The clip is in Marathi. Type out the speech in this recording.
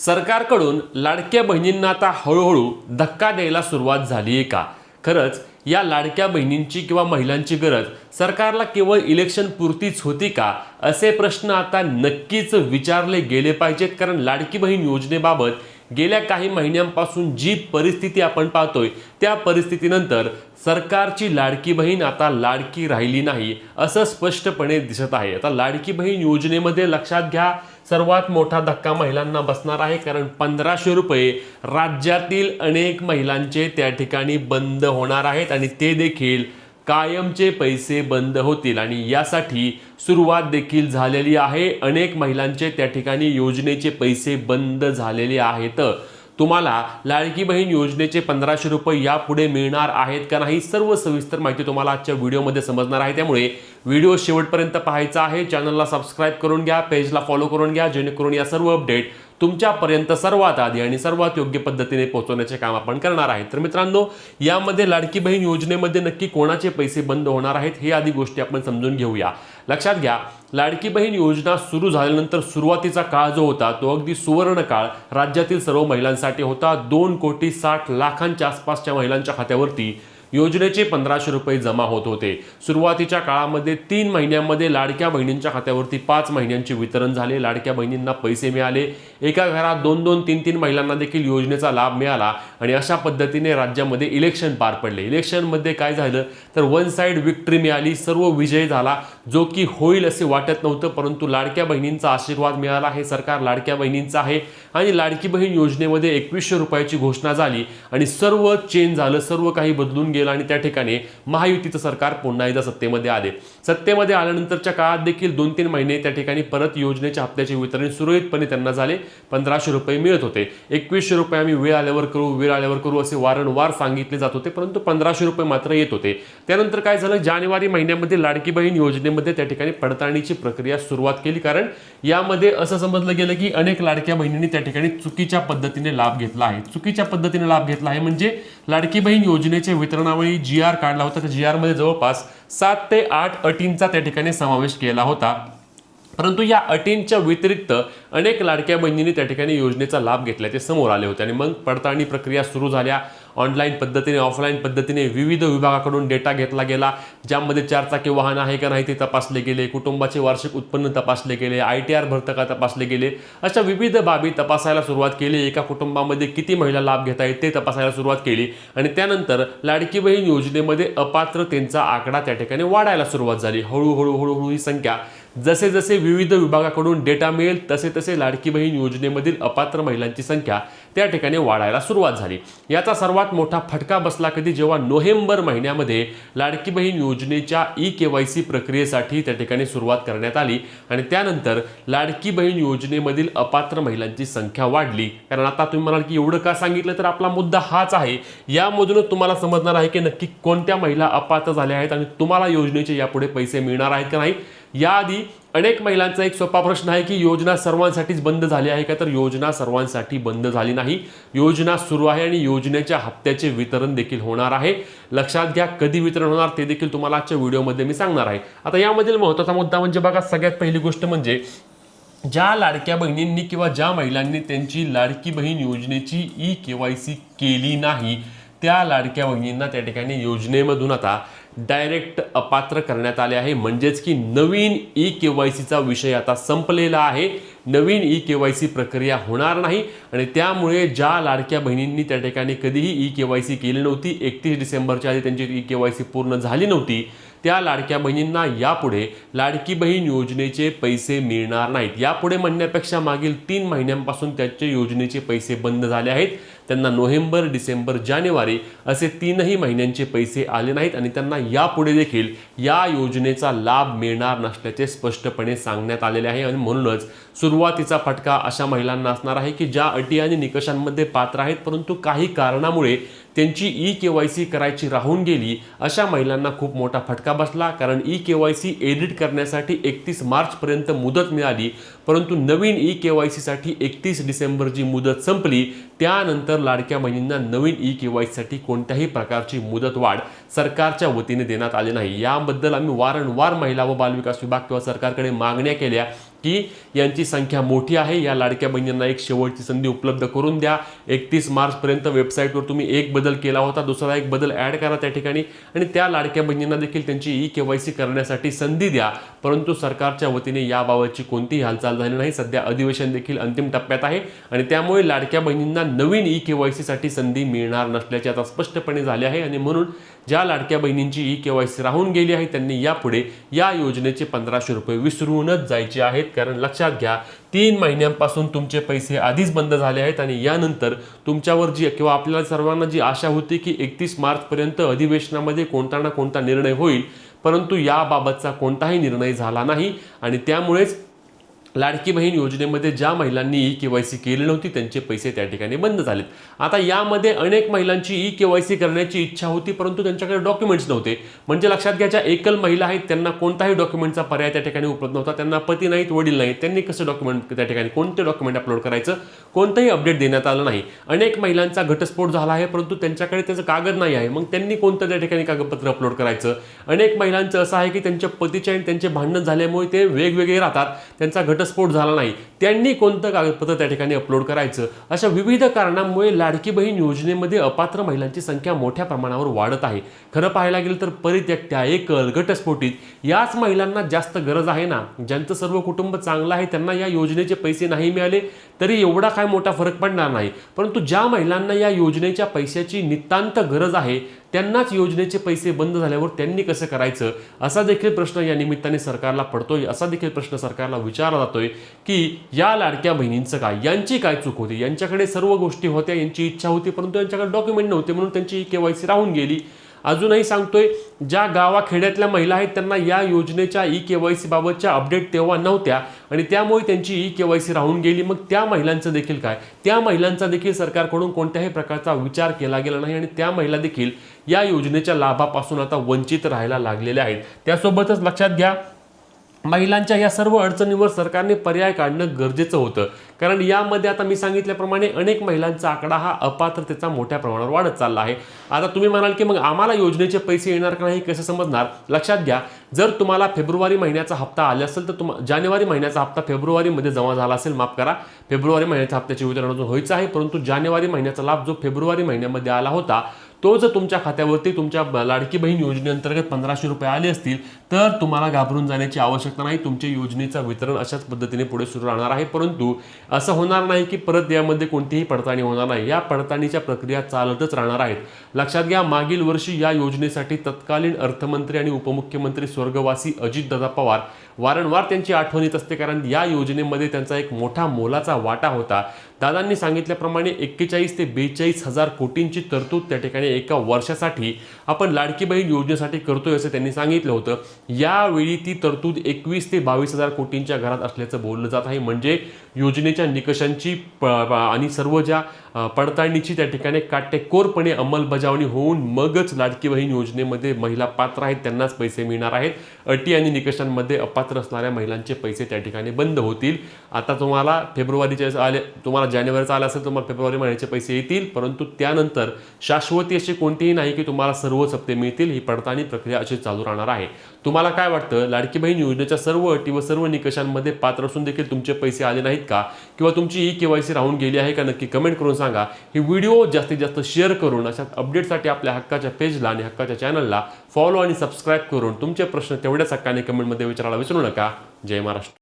सरकारकडून लाडक्या बहिणींना आता हळूहळू धक्का द्यायला सुरुवात झाली आहे का? खरंच या लाडक्या बहिणींची किंवा महिलांची गरज सरकारला केवळ इलेक्शन पुरतीच होती का? असे प्रश्न आता नक्कीच विचारले गेले पाहिजेत, कारण लाडकी बहीण योजनेबाबत गेल्या काही महिन्यांपासून जी परिस्थिती आपण पाहतोय त्या परिस्थितीनंतर सरकारची लाडकी बहीण आता लाडकी राहिली नाही असं स्पष्टपणे दिसत आहे। आता लाडकी बहीण योजनेमध्ये लक्षात घ्या, सर्वात मोठा धक्का महिलांना बसणार आहे, कारण 1500 रुपये राज्यातील अनेक महिलांचे त्या ठिकाणी बंद होणार आहेत आणि ते देखील कायमचे पैसे बंद होतील आणि यासाठी सुरुवात देखील झालेली आहे। अनेक महिलांचे त्या ठिकाणी योजनेचे पैसे बंद झालेले आहेत। तुम्हाला लाडकी बहीण योजनेचे 1500 रुपये यापुढे मिळणार आहेत का नाही, सर्व सविस्तर माहिती तुम्हाला आजच्या व्हिडिओमध्ये समजणार आहे। त्यामुळे व्हिडिओ शेवटपर्यंत पाहायचा आहे। चॅनलला सबस्क्राइब करून घ्या, पेजला फॉलो करून घ्या, जेणेकरून या सर्व अपडेट तुमच्यापर्यंत सर्वात आधी आणि सर्वात योग्य पद्धतीने पोहोचवण्याचे काम आपण करणार आहे। तर मित्रांनो, यामध्ये लाडकी बहीण योजनेमध्ये नक्की कोणाचे पैसे बंद होणार आहेत हे आधी गोष्टी आपण समजून घेऊया। लक्षात घ्या, लाडकी बहीण योजना सुरू झाल्यानंतर सुरुवातीचा काळ जो होता तो अगदी सुवर्ण काळ राज्यातील सर्व महिलांसाठी होता। 2,60,00,000 आसपासच्या महिलांच्या खात्यावरती योजनेचे 1500 रुपये जमा होत होते। सुरुवातीच्या काळामध्ये 3 महिन्यांमध्ये लाडक्या बहिणींच्या खात्यावरती 5 महिन्यांचे वितरण झाले, लाडक्या बहिणींना पैसे मिळाले। एका घरात 2-2, 3-3 महिलांना देखील योजनेचा लाभ मिळाला आणि अशा पद्धतीने राज्यामध्ये इलेक्शन पार पडले। इलेक्शनमध्ये काय झालं तर वन साइड विक्ट्री मिळाली, सर्व विजय झाला, जो की होईल असे वाटत नव्हतं, परंतु लाडक्या बहिणींचा आशीर्वाद मिळाला। हे सरकार लाडक्या बहिणींचं आहे आणि लाडकी बहीण योजनेमध्ये 2100 रुपयाची घोषणा झाली आणि सर्व चेंज झालं, सर्व काही बदलून गेलं आणि त्या ठिकाणी महायुतीचं सरकार पुन्हा एकदा सत्तेमध्ये आले। सत्तेमध्ये आल्यानंतरच्या काळात देखील 2-3 महिने त्या ठिकाणी परत योजनेच्या हप्त्याचे वितरण सुरळीतपणे त्यांना झाले। 1500 रुपये मिळत होते। 2100 रुपये आम्ही वेळ आल्यावर करू असे वारंवार सांगितले जात होते, परंतु 1500 रुपये मात्र येत होते। त्यानंतर काय झालं, जानेवारी महिन्यामध्ये लाडकी बहीण योजनेमध्ये त्या ठिकाणी पडताळणीची प्रक्रिया सुरुवात केली, कारण यामध्ये असं समजलं गेलं की अनेक लाडक्या बहिणींनी त्या ठिकाणी चुकीच्या पद्धतीने लाभ घेतला आहे। चुकीच्या पद्धतीने लाभ घेतला आहे म्हणजे लाडकी बहीण योजनेचे वितरणावेळी GR काढला होता, त्या GR मध्ये जवळपास 7 ते 8 अटींचा त्या ठिकाणी समावेश केला होता, परंतु या अटींच्या व्यतिरिक्त अनेक लाडक्या बहिणींनी त्या ठिकाणी योजनेचा लाभ घेतल्याचे समोर आले होते आणि मग पडताळणी प्रक्रिया सुरू झाल्या। ऑनलाईन पद्धतीने, ऑफलाईन पद्धतीने विविध विभागाकडून डेटा घेतला गेला, ज्यामध्ये 4 चाकी वाहन आहे का नाही ते तपासले गेले, कुटुंबाचे वार्षिक उत्पन्न तपासले गेले, ITR भरतं का तपासले गेले, अशा विविध बाबी तपासायला सुरुवात केली। एका कुटुंबामध्ये किती महिला लाभ घेत आहेत ते तपासायला सुरुवात केली आणि त्यानंतर लाडकी बहीण योजनेमध्ये अपात्रतेचा आकडा त्या ठिकाणी वाढायला सुरुवात झाली। हळूहळू ही संख्या जसे जसे विविध विभागाकडून डेटा मिळेल तसे तसे लाडकी बहीण योजनेमधील अपात्र महिलांची संख्या त्या ठिकाणी वाढायला सुरुवात झाली। याचा सर्वात मोठा फटका बसला कधी, जेव्हा नोव्हेंबर महिन्यामध्ये लाडकी बहीण योजनेच्या EKYC प्रक्रियेसाठी त्या ठिकाणी सुरुवात करण्यात आली आणि त्यानंतर लाडकी बहीण योजनेमधील अपात्र महिलांची संख्या वाढली। कारण आता तुम्ही म्हणाल की एवढं का सांगितलं, तर आपला मुद्दा हाच आहे। यामधूनच तुम्हाला समजणार आहे की नक्की कोणत्या महिला अपात्र झाल्या आहेत आणि तुम्हाला योजनेचे यापुढे पैसे मिळणार आहेत का नाही। याआधी अनेक महिलांचा एक सोपा प्रश्न आहे की योजना सर्वांसाठीच बंद झाली आहे का, तर योजना सर्वांसाठी बंद झाली नाही, योजना सुरू आहे आणि योजनेच्या हप्त्याचे वितरण देखील होणार आहे। लक्षात घ्या, कधी वितरण होणार ते देखील तुम्हाला आजच्या व्हिडिओमध्ये मी सांगणार आहे। आता यामधील महत्त्वाचा मुद्दा म्हणजे बघा, सगळ्यात पहिली गोष्ट म्हणजे ज्या लाडक्या बहिणींनी किंवा ज्या महिलांनी त्यांची लाडकी बहीण योजनेची EKYC केली नाही त्या लाडक्या बहिणींना त्या ठिकाणी योजनेमधून आता डायरेक्ट अपात्र करण्यात आले आहे। म्हणजेच की नवीन EKYCचा विषय आता संपलेला आहे, नवीन EKYC प्रक्रिया होणार नाही आणि त्यामुळे ज्या लाडक्या बहिणींनी त्या ठिकाणी कधीही EKYC केली नव्हती, 31 डिसेंबरच्या आधी त्यांची EKYC पूर्ण झाली नव्हती, त्या लाडक्या बहिणींना यापुढे लाडकी बहीण योजनेचे पैसे मिळणार नाहीत। यापुढे म्हणण्यापेक्षा मागील 3 महिन्यांपासून त्याचे योजनेचे पैसे बंद झाले आहेत। त्यांना नोव्हेंबर, डिसेंबर, जानेवारी असे 3ही महिन्यांचे पैसे आले नाहीत आणि त्यांना यापुढे देखील या योजनेचा लाभ मिळणार नसल्याचे स्पष्टपणे सांगण्यात आलेले आहे आणि म्हणूनच सुरुवातीचा फटका अशा महिलांना असणार आहे की ज्या अटी आणि निकषांमध्ये पात्र आहेत, परंतु काही कारणामुळे त्यांची EKYC करायची राहून गेली। अशा महिलांना खूप मोठा फटका बसला, कारण EKYC एडिट करण्यासाठी 31 मार्चपर्यंत मुदत मिळाली, परंतु नवीन EKYC साठी 31 डिसेंबरची मुदत संपली। त्यानंतर लाडक्या बहिणींना नवीन EKYC साठी कोणत्याही प्रकारची मुदत वाढ सरकारच्या वतीने देण्यात आली नाही। याबद्दल आम्ही वारंवार महिला व बालविकास विभाग किंवा सरकारकडे मागण्या केल्या, की यांची संख्या मोठी आहे, या लाडक्या बहिणींना एक शेवटची संधी उपलब्ध करून द्या. 31 मार्चपर्यंत वेबसाईटवर तुम्ही एक बदल केला होता, दुसरा एक बदल ॲड करा त्या ठिकाणी आणि त्या लाडक्या बहिणींना देखील त्यांची ई-KYC करण्यासाठी संधी द्या. परंतु सरकारच्या वतीने याबाबतची कोणतीही हालचाल झाली नाही. सध्या अधिवेशन देखील अंतिम टप्प्यात आहे आणि त्यामुळे लाडक्या बहिणींना नवीन ई-KYC साठी संधी मिळणार नसल्याचे आता स्पष्टपणे झाले आहे आणि म्हणून ज्या लाडक्या बहिणींची ई-KYC राहून गेली आहे त्यांनी यापुढे या योजनेचे 1500 रुपये विसरूनच जायचे आहेत. कारण लक्षात घ्या, 3 महिन्यांपासून तुमचे पैसे आधीच बंद झाले आहेत आणि यानंतर तुमच्यावर जी किंवा आपल्याला सर्वांना जी आशा होती की 31 मार्चपर्यंत अधिवेशनामध्ये कोणता ना कोणता निर्णय होईल, परंतु याबाबतचा कोणताही निर्णय झाला नाही आणि त्यामुळेच लाडकी बहीण योजनेमध्ये ज्या महिलांनी ई-KYC केली नव्हती त्यांचे पैसे त्या ठिकाणी बंद झालेत. आता यामध्ये अनेक महिलांची ई-KYC करण्याची इच्छा होती, परंतु त्यांच्याकडे डॉक्युमेंट्स नव्हते. म्हणजे लक्षात घ्या, ज्या एकल महिला आहेत त्यांना कोणताही डॉक्युमेंटचा पर्याय त्या ठिकाणी उपलब्ध नव्हता. त्यांना पती नाहीत, वडील नाहीत, त्यांनी कसं डॉक्युमेंट त्या ठिकाणी कोणते डॉक्युमेंट अपलोड करायचं, कोणतंही अपडेट देण्यात आलं नाही. अनेक महिलांचा घटस्फोट झाला आहे, परंतु त्यांच्याकडे त्याचं कागद नाही आहे. मग त्यांनी कोणतं त्या ठिकाणी कागदपत्र अपलोड करायचं. अनेक महिलांचं असं आहे की त्यांच्या पतीचे आणि त्यांचे भांडण झाल्यामुळे ते वेगवेगळे राहतात, त्यांचा घटस्फोट झाला नाही, त्यांनी कोणतं कागदपत्र त्या ठिकाणी अपलोड करायचं. अशा विविध कारणांमुळे लाडकी बहीण योजनेमध्ये अपात्र महिलांची संख्या मोठ्या प्रमाणावर वाढत आहे. खरं पाहायला गेलं तर परित्यक्त्या, एकल, घटस्फोटित याच महिलांना जास्त गरज आहे ना. ज्यांचं सर्व कुटुंब चांगलं आहे त्यांना या योजनेचे पैसे नाही मिळाले तरी एवढा काय मोठा फरक पडणार नाही. परंतु ज्या महिलांना या योजनेच्या पैशाची नितांत गरज आहे त्यांनाच योजनेचे पैसे बंद झाल्यावर त्यांनी कसं करायचं, असा देखील प्रश्न या निमित्ताने सरकारला पडतोय. असा देखील प्रश्न सरकारला विचारला जातोय की या लाडक्या बहिणींचं काय, यांची काय चूक होती. यांच्याकडे सर्व गोष्टी होत्या, यांची इच्छा होती, परंतु यांच्याकडे डॉक्युमेंट नव्हते म्हणून त्यांची ई-KYC राहून गेली. अजूनही सांगतोय, ज्या गावाखेड्यातल्या महिला आहेत त्यांना या योजनेच्या ई-KYC बाबतच्या अपडेट तेव्हा नव्हत्या आणि त्यामुळे त्यांची ई-KYC राहून गेली. मग त्या महिलांचं देखील काय, त्या महिलांचा देखील सरकारकडून कोणत्याही प्रकारचा विचार केला गेला नाही आणि त्या महिला देखील या योजनेच्या लाभापासून आता वंचित राहायला लागलेल्या आहेत. त्यासोबतच लक्षात घ्या, महिलांच्या या सर्व अडचणींवर सरकारने पर्याय काढणं गरजेचं होतं. कारण यामध्ये आता मी सांगितल्याप्रमाणे अनेक महिलांचा आकडा हा अपात्रतेचा मोठ्या प्रमाणावर वाढत चालला आहे. आता तुम्ही म्हणाल की मग आम्हाला योजनेचे पैसे येणार का नाही, कसं समजणार. लक्षात घ्या, जर तुम्हाला फेब्रुवारी महिन्याचा हप्ता आला असेल तर जानेवारी महिन्याचा हप्ता फेब्रुवारीमध्ये जमा झाला असेल, माफ करा, फेब्रुवारी महिन्याच्या हप्त्याचे वितरण अजून व्हायचं आहे, परंतु जानेवारी महिन्याचा लाभ जो फेब्रुवारी महिन्यामध्ये आला होता तो जर तुमच्या खात्यावरती तुमच्या लाडकी बहीण योजनेअंतर्गत 1500 रुपये आले असतील तर तुम्हाला घाबरून जाण्याची आवश्यकता नाही. तुमच्या योजनेचं वितरण अशाच पद्धतीने पुढे सुरू राहणार आहे. परंतु असं होणार नाही की परत यामध्ये कोणतीही पडताळणी होणार नाही. या पडताळणीच्या प्रक्रिया चालतच राहणार आहेत. लक्षात घ्या, मागील वर्षी या योजनेसाठी तत्कालीन अर्थमंत्री आणि उपमुख्यमंत्री स्वर्गवासी अजितदादा पवार वारंवार त्यांची आठवण येत असते, कारण या योजनेमध्ये त्यांचा एक मोठा मोलाचा वाटा होता. दादांनी सांगितल्याप्रमाणे 41 ते 42 हजार कोटींची तरतूद त्या ठिकाणी एका वर्षासाठी आपण लाडकी बहीण योजनेसाठी करतोय असं त्यांनी सांगितलं होतं. यावेळी ती तरतूद 21 ते 22 हजार कोटींच्या घरात असल्याचं बोललं जात आहे. म्हणजे योजनेच्या निकषांची आणि सर्व ज्या पडताळणीची त्या ठिकाणी काटेकोरपणे अंमलबजावणी होऊन मगच लाडकी बहीण योजनेमध्ये महिला पात्र आहेत त्यांनाच पैसे मिळणार आहेत. अटी आणि निकषांमध्ये अपात्र असणाऱ्या महिलांचे पैसे त्या ठिकाणी बंद होतील. आता तुम्हाला फेब्रुवारीचे आले, तुम्हाला जानेवारीचा आला असेल तुम्हाला फेब्रुवारी महिन्याचे पैसे येतील, परंतु त्यानंतर शाश्वती अशी कोणतीही नाही की तुम्हाला सर्वच हप्ते मिळतील. ही पडताळणी प्रक्रिया अशी चालू राहणार आहे. तुम्हाला काय वाटतं, लाडकी बहीण योजनेच्या सर्व अटी व सर्व निकषांमध्ये पात्र असून देखील तुमचे पैसे आले नाहीत का, किंवा तुमची ई-KYC राहून गेली आहे का, नक्की कमेंट करून सांगा. ही व्हिडिओ जास्तीत जास्त शेअर करून अशा अपडेटसाठी आपल्या हक्काच्या पेजला आणि हक्काच्या चॅनलला फॉलो आणि सबस्क्राईब करून तुमचे प्रश्न तेवढ्याच हक्काने कमेंटमध्ये विचारायला विसरू नका. जय महाराष्ट्र.